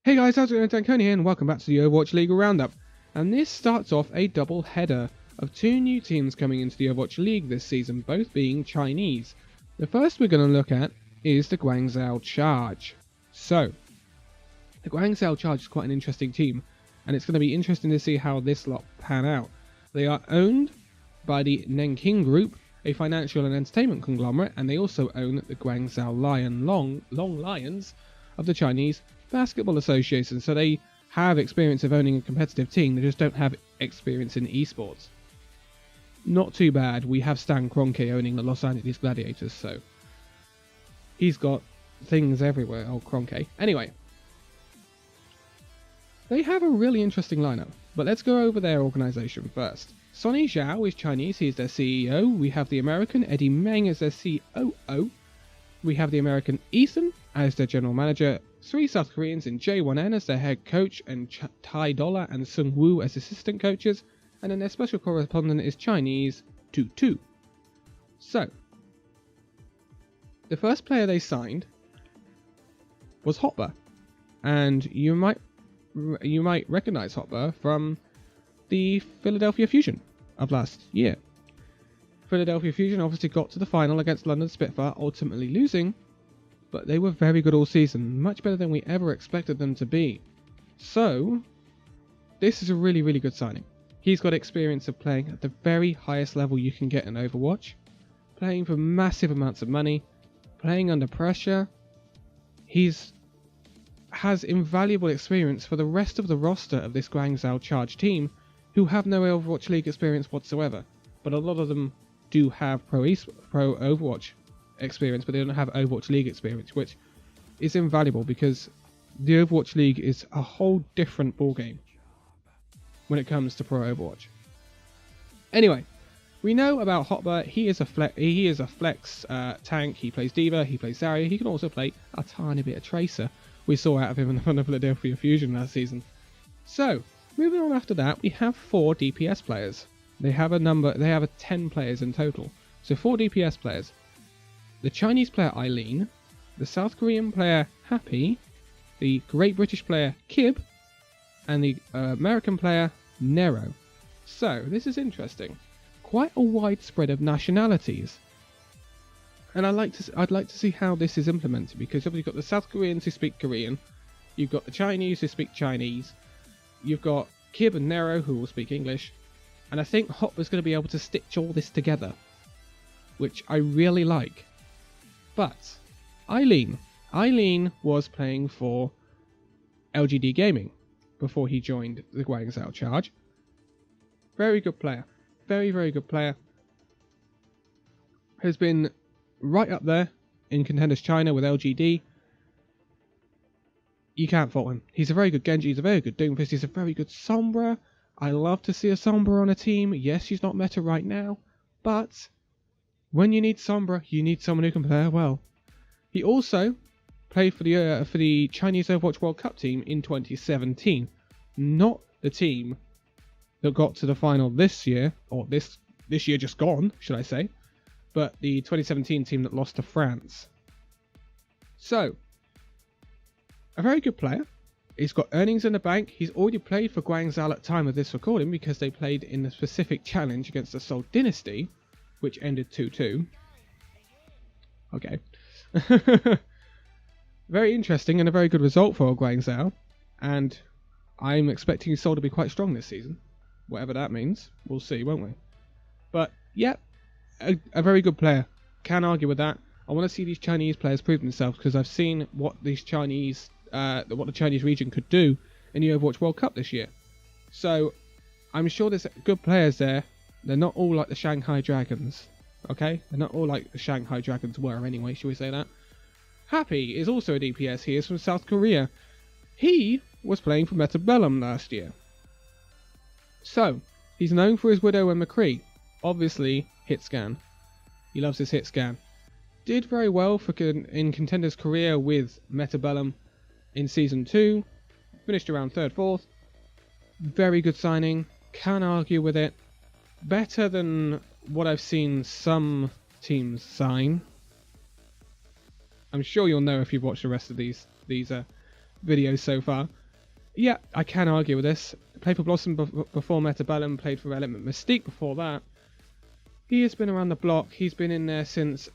Hey guys, how's it going? Danconia and welcome back to the Overwatch League Roundup. And this starts off a double header of two new teams coming into the Overwatch League this season, both being Chinese. The first we're going to look at is the Guangzhou Charge. So, the Guangzhou Charge is quite an interesting team, and it's going to be interesting to see how this lot pan out. They are owned by the Nationalities Group, a financial and entertainment conglomerate, and they also own the Guangzhou Long Lions of the Chinese Basketball Association. So they have experience of owning a competitive team, they just don't have experience in esports. Not too bad. We have Stan Kroenke owning the Los Angeles Gladiators, so he's got things everywhere, old Kroenke. Anyway, they have a really interesting lineup, but let's go over their organization first. Sonny Zhao is Chinese, he is their CEO. We have the American Eddie Meng as their COO. We have the American Ethan as their general manager. Three South Koreans in J1N as their head coach, and Tai Dollar and Sung Woo as assistant coaches. And then their special correspondent is Chinese Tutu. So, the first player they signed was Hotba, and you might recognize Hotba from the Philadelphia Fusion of last year. Philadelphia Fusion obviously got to the final against London Spitfire, ultimately losing, but they were very good all season, much better than we ever expected them to be. So, this is a really, really good signing. He's got experience of playing at the very highest level you can get in Overwatch, playing for massive amounts of money, playing under pressure. Has invaluable experience for the rest of the roster of this Guangzhou Charge team, who have no Overwatch League experience whatsoever. But a lot of them do have pro Overwatch experience, but they don't have Overwatch League experience, which is invaluable because the Overwatch League is a whole different ballgame when it comes to pro Overwatch. Anyway, we know about Hotba. He is a flex tank. He plays Diva, he plays Zarya, he can also play a tiny bit of Tracer. We saw out of him in the Philadelphia Fusion last season. So, moving on after that, we have 4 DPS players. They have 10 players in total. So 4 DPS players. The Chinese player Eileen, the South Korean player Happy, the Great British player Kib, and the American player Nero. So, this is interesting. Quite a wide spread of nationalities. And I'd like to see how this is implemented, because you've got the South Koreans who speak Korean, you've got the Chinese who speak Chinese, you've got Kib and Nero who will speak English, and I think Hotba's going to be able to stitch all this together, which I really like. But Eileen was playing for LGD Gaming before he joined the Guangzhou Charge. Very good player. Very, very good player. Has been right up there in Contenders China with LGD. You can't fault him. He's a very good Genji, he's a very good Doomfist, he's a very good Sombra. I love to see a Sombra on a team. Yes, she's not meta right now, but when you need Sombra, you need someone who can play her well. He also played for the Chinese Overwatch World Cup team in 2017. Not the team that got to the final this year, or this year just gone, should I say, but the 2017 team that lost to France. So, a very good player. He's got earnings in the bank. He's already played for Guangzhou at the time of this recording, because they played in the specific challenge against the Seoul Dynasty, which ended 2-2. Okay. Very interesting and a very good result for Guangzhou. And I'm expecting Seoul to be quite strong this season. Whatever that means. We'll see, won't we? But, yeah, a very good player. Can't argue with that. I want to see these Chinese players prove themselves, because I've seen what the Chinese region could do in the Overwatch World Cup this year. So, I'm sure there's good players there. They're not all like the Shanghai Dragons. Okay? They're not all like the Shanghai Dragons were anyway, shall we say that? Happy is also a DPS. He is from South Korea. He was playing for Metabellum last year. So, he's known for his Widow and McCree. Obviously, hit scan. He loves his hit scan. Did very well in Contenders Korea with Metabellum in Season 2. Finished around 3rd, 4th. Very good signing. Can't argue with it. Better than what I've seen some teams sign. I'm sure you'll know if you've watched the rest of these videos so far. Yeah, I can argue with this. Played for Blossom before Metabellum, played for Element Mystique before that. He has been around the block. He's been in there since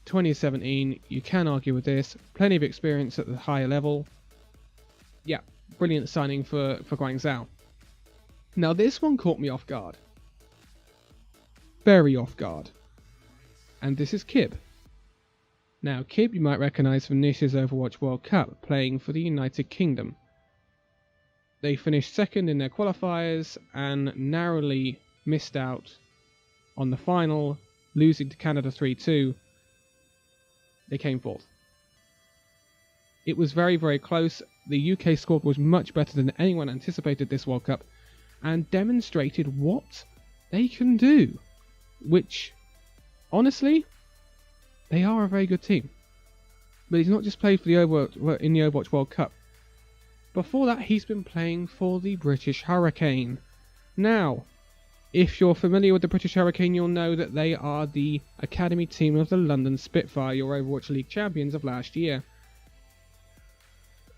2017. You can argue with this. Plenty of experience at the higher level. Yeah, brilliant signing for Guangzhou. Now this one caught me off guard. Very off guard. And this is Kib. Now Kib you might recognise from this year's Overwatch World Cup, playing for the United Kingdom. They finished second in their qualifiers and narrowly missed out on the final, losing to Canada 3-2. They came fourth. It was very, very close. The UK squad was much better than anyone anticipated this World Cup and demonstrated what they can do, which, honestly, they are a very good team. But he's not just played for the Overwatch World Cup. Before that, he's been playing for the British Hurricane. Now, if you're familiar with the British Hurricane, you'll know that they are the academy team of the London Spitfire, your Overwatch League champions of last year.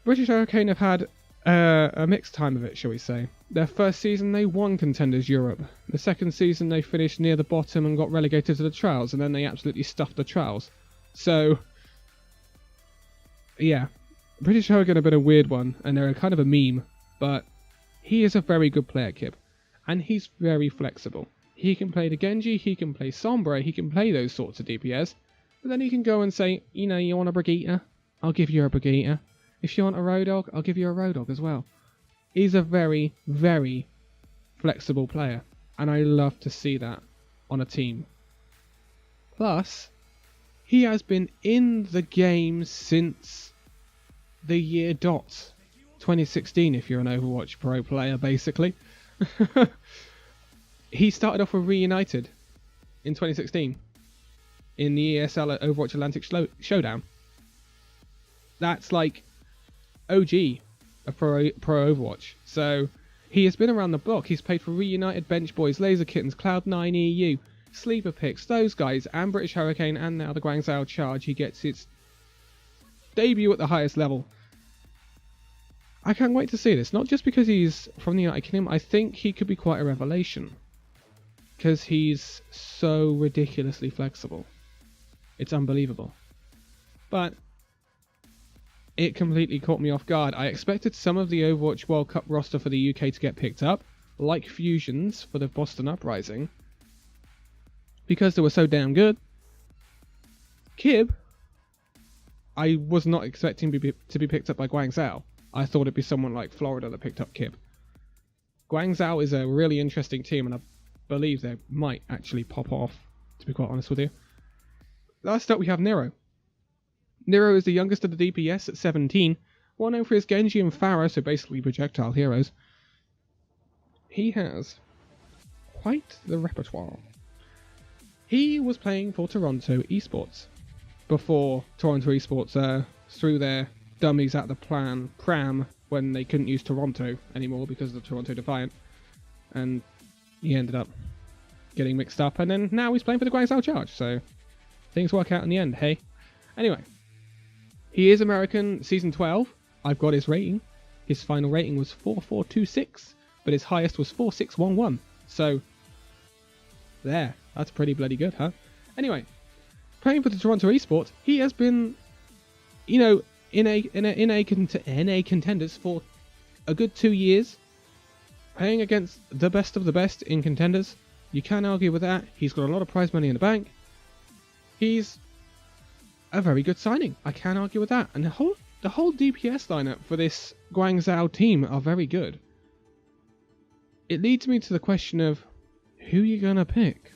British Hurricane have had a mixed time of it, shall we say. Their first season, they won Contenders Europe. The second season, they finished near the bottom and got relegated to the Trials, and then they absolutely stuffed the Trials. So, yeah. British Hurricane have been a weird one, and they're kind of a meme, but he is a very good player, Kib, and he's very flexible. He can play the Genji, he can play Sombra, he can play those sorts of DPS, but then he can go and say, you know, you want a Brigitte? I'll give you a Brigitte. If you want a Roadhog, I'll give you a Roadhog as well. He's a very, very flexible player, and I love to see that on a team. Plus, he has been in the game since the year dot 2016 if you're an Overwatch Pro player, basically. He started off with Reunited in 2016 in the ESL at Overwatch Atlantic Showdown. That's like OG of Pro Overwatch. So he has been around the block. He's played for Reunited, Bench Boys, Laser Kittens, Cloud9 EU, Sleeper Picks, those guys, and British Hurricane, and now the Guangzhou Charge. He gets its debut at the highest level. I can't wait to see this, not just because he's from the United Kingdom. I think he could be quite a revelation because he's so ridiculously flexible. It's unbelievable. But it completely caught me off guard. I expected some of the Overwatch World Cup roster for the UK to get picked up, like Fusions for the Boston Uprising, because they were so damn good. Kib, I was not expecting to be picked up by Guangzhou. I thought it'd be someone like Florida that picked up Kib. Guangzhou is a really interesting team, and I believe they might actually pop off, to be quite honest with you. Last up we have Nero. Nero is the youngest of the DPS at 17, well known for his Genji and Pharah, so basically projectile heroes. He has quite the repertoire. He was playing for Toronto Esports before Toronto Esports threw their dummies at the pram when they couldn't use Toronto anymore because of the Toronto Defiant, and he ended up getting mixed up, and then now he's playing for the Guangzhou Charge, so things work out in the end, hey? Anyway, he is American, season 12. I've got his rating. His final rating was 4426, but his highest was 4611, so there, that's pretty bloody good, huh? Anyway, playing for the Toronto Esports, he has been, you know, NA contenders for a good 2 years, playing against the best of the best in contenders. You can't argue with that. He's got a lot of prize money in the bank. He's a very good signing. I can't argue with that. And the whole DPS lineup for this Guangzhou team are very good. It leads me to the question of who you gonna pick?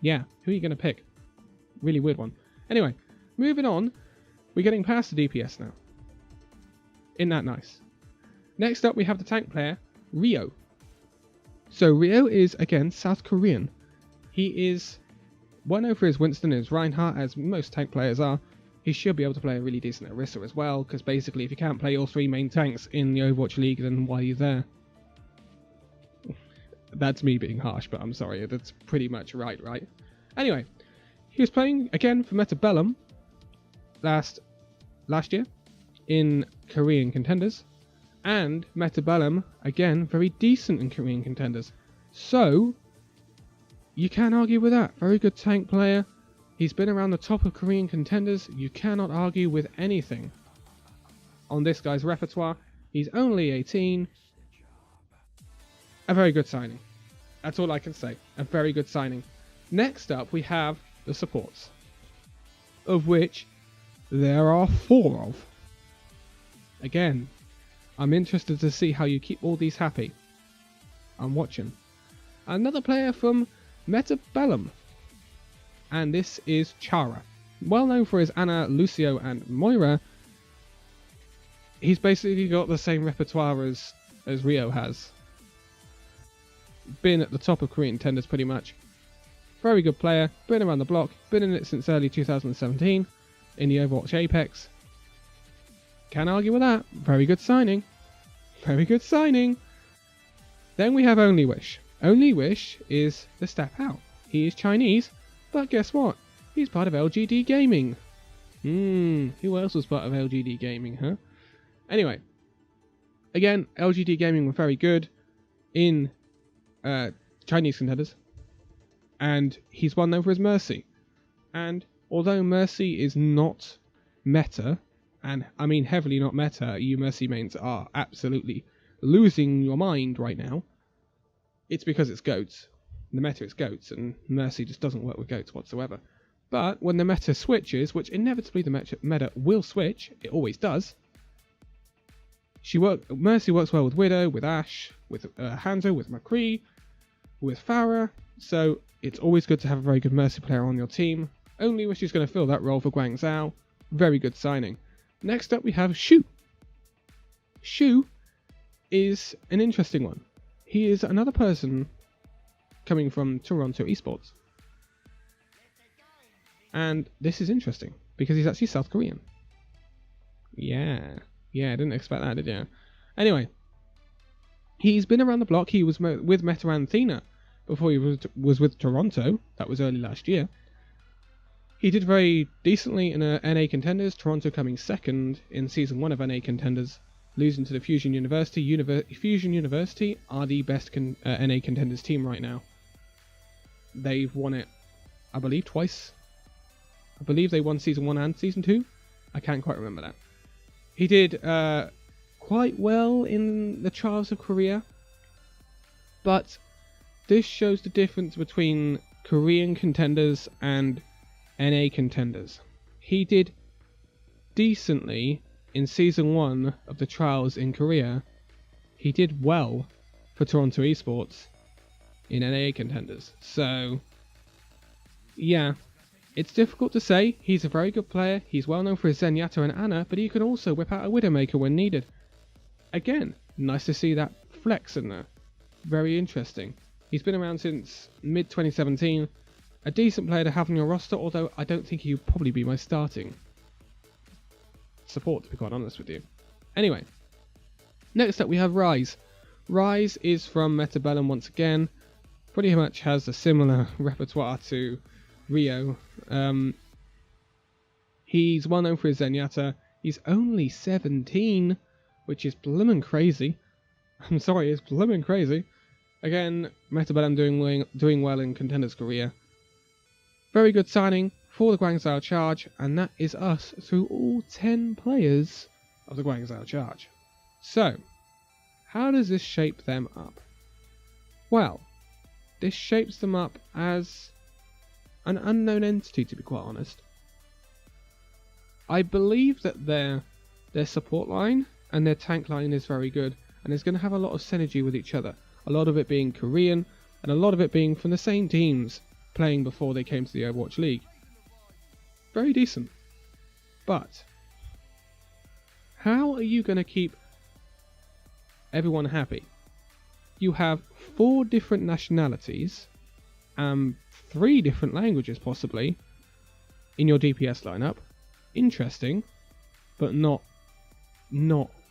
Yeah, who are you gonna pick? Really weird one. Anyway, moving on, we're getting past the DPS now. Isn't that nice? Next up we have the tank player, Rio. So Rio is, again, South Korean. He is well known for his Winston and his Reinhardt, as most tank players are. He should be able to play a really decent Orisa as well, because basically if you can't play all three main tanks in the Overwatch League, then why are you there? That's me being harsh, but I'm sorry, that's pretty much right? Anyway, he was playing, again, for Metabellum last last year in Korean contenders, and Metabellum, again, very decent in Korean contenders. So, you can't argue with that. Very good tank player. He's been around the top of Korean contenders. You cannot argue with anything on this guy's repertoire. He's only 18. A very good signing. That's all I can say. A very good signing. Next up, we have the supports, of which there are 4 of. Again, I'm interested to see how you keep all these happy. I'm watching. Another player from Metabellum, and this is Chara. Well known for his Anna, Lucio, and Moira. He's basically got the same repertoire as Rio has. Been at the top of Korean contenders pretty much. Very good player, been around the block, been in it since early 2017 in the Overwatch Apex. Can't argue with that. Very good signing. Very good signing. Then we have Only Wish. Only Wish is the step out. He is Chinese, but guess what? He's part of LGD Gaming. Who else was part of LGD Gaming, huh? Anyway, again, LGD Gaming were very good in Chinese contenders, and he's well known for his Mercy. And although Mercy is not meta, and I mean heavily not meta, you Mercy mains are absolutely losing your mind right now, it's because it's goats. The meta is goats, and Mercy just doesn't work with goats whatsoever. But when the meta switches, which inevitably the meta will switch, it always does, Mercy works well with Widow, with Ashe, with Hanzo, with McCree, with Farah, so it's always good to have a very good Mercy player on your team. Only Wish is going to fill that role for Guangzhou. Very good signing. Next up we have Shu. Shu is an interesting one. He is another person coming from Toronto Esports. And this is interesting, because he's actually South Korean. Yeah, I didn't expect that, did you? Anyway, he's been around the block. He was with Meta and Athena before he was with Toronto. That was early last year. He did very decently in NA Contenders, Toronto coming second in Season 1 of NA Contenders, losing to the Fusion University. Fusion University are the best NA Contenders team right now. They've won it, I believe, twice. I believe they won Season 1 and Season 2. I can't quite remember that. He did quite well in the Trials of Korea, but this shows the difference between Korean contenders and NA contenders. He did decently in Season 1 of the Trials in Korea. He did well for Toronto Esports in NA contenders. So, yeah, it's difficult to say. He's a very good player. He's well known for his Zenyatta and Ana, but he can also whip out a Widowmaker when needed. Again, nice to see that flex in there. Very interesting. He's been around since mid-2017. A decent player to have on your roster, although I don't think he would probably be my starting support, to be quite honest with you. Anyway, next up we have Rise. Rise is from Metabellum once again. Pretty much has a similar repertoire to Rio. He's well known for his Zenyatta. He's only 17, which is bloomin' crazy. I'm sorry, it's bloomin' crazy. Again, Metabellum doing well in Contenders Korea. Very good signing for the Guangzhou Charge, and that is us through all 10 players of the Guangzhou Charge. So, how does this shape them up? Well, this shapes them up as an unknown entity, to be quite honest. I believe that their support line and their tank line is very good, and is going to have a lot of synergy with each other. A lot of it being Korean, and a lot of it being from the same teams playing before they came to the Overwatch League. Very decent. But how are you going to keep everyone happy? You have 4 different nationalities, 3 different languages possibly, in your DPS lineup. Interesting, but not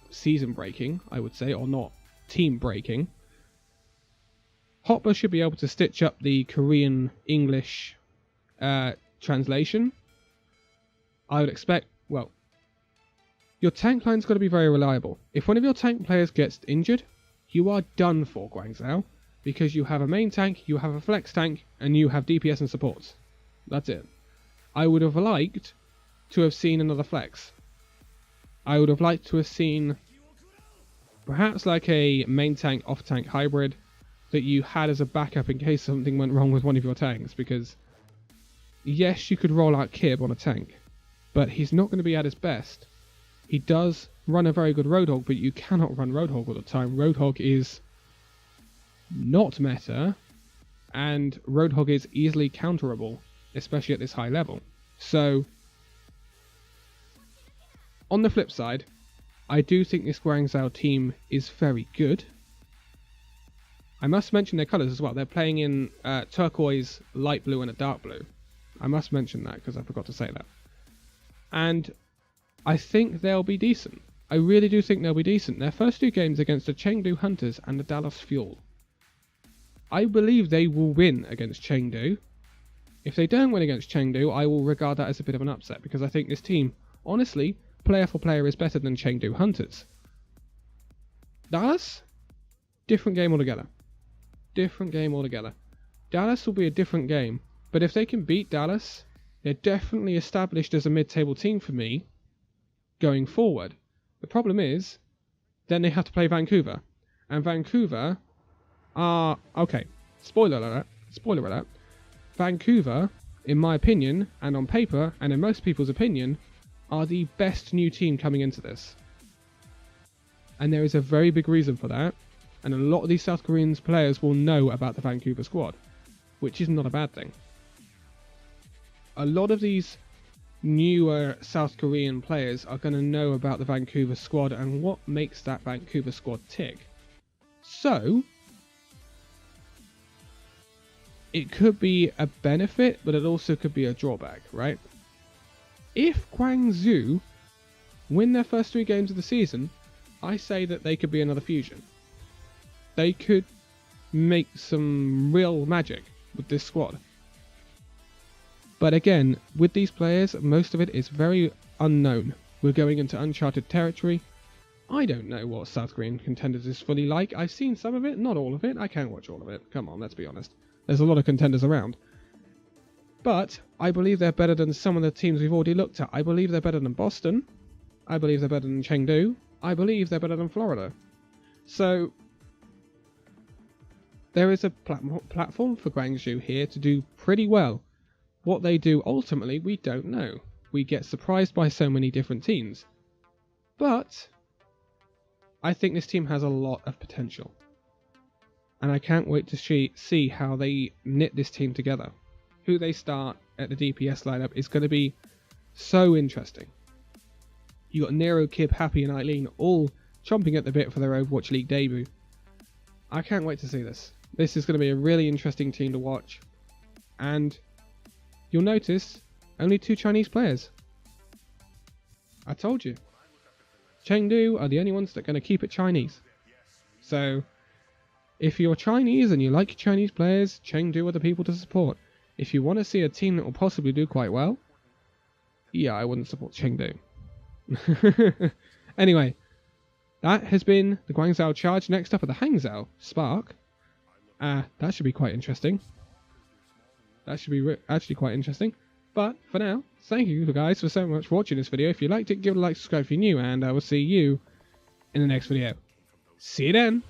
season breaking, I would say, or not team breaking. Hopper should be able to stitch up the Korean-English translation. I would expect, well, Your tank line's got to be very reliable. If one of your tank players gets injured, you are done for, Guangzhou, because you have a main tank, you have a flex tank, and you have DPS and supports. That's it. I would have liked to have seen another flex. I would have liked to have seen perhaps like a main tank off tank hybrid that you had as a backup in case something went wrong with one of your tanks, because yes, you could roll out Kib on a tank, but he's not going to be at his best. He does run a very good Roadhog, but you cannot run Roadhog all the time. Roadhog is not meta, and Roadhog is easily counterable, especially at this high level. So, on the flip side, I do think this Guangzhou team is very good. I must mention their colours as well. They're playing in turquoise, light blue and a dark blue. I must mention that because I forgot to say that. And I think they'll be decent. I really do think they'll be decent. Their first 2 games against the Chengdu Hunters and the Dallas Fuel. I believe they will win against Chengdu. If they don't win against Chengdu, I will regard that as a bit of an upset, because I think this team, honestly, player for player, is better than Chengdu Hunters. Dallas? Different game altogether. Different game altogether. Dallas will be a different game, but if they can beat Dallas, they're definitely established as a mid-table team for me going forward. The problem is, then they have to play Vancouver. And Vancouver are... Okay, spoiler alert. Vancouver, in my opinion, and on paper, and in most people's opinion, are the best new team coming into this. And there is a very big reason for that, and a lot of these South Korean players will know about the Vancouver squad, which is not a bad thing. A lot of these newer South Korean players are going to know about the Vancouver squad and what makes that Vancouver squad tick. So, it could be a benefit, but it also could be a drawback, right? If Guangzhou win their first 3 games of the season, I say that they could be another fusion. They could make some real magic with this squad. But again, with these players, most of it is very unknown. We're going into uncharted territory. I don't know what South Korean contenders is fully like. I've seen some of it, not all of it. I can't watch all of it. Come on, let's be honest. There's a lot of contenders around. But I believe they're better than some of the teams we've already looked at. I believe they're better than Boston. I believe they're better than Chengdu. I believe they're better than Florida. So, there is a platform for Guangzhou here to do pretty well. What they do ultimately, we don't know. We get surprised by so many different teams. But I think this team has a lot of potential. And I can't wait to see how they knit this team together. Who they start at the DPS lineup is going to be so interesting. You got Nero, Kib, Happy and Eileen all chomping at the bit for their Overwatch League debut. I can't wait to see this. This is going to be a really interesting team to watch. And you'll notice only 2 Chinese players. I told you. Chengdu are the only ones that are going to keep it Chinese. So, if you're Chinese and you like Chinese players, Chengdu are the people to support. If you want to see a team that will possibly do quite well, yeah, I wouldn't support Chengdu. Anyway, that has been the Guangzhou Charge. Next up are the Hangzhou Spark. That should be quite interesting. That should be actually quite interesting. But for now, thank you guys for so much for watching this video. If you liked it, give it a like, subscribe if you're new, and I will see you in the next video. See you then!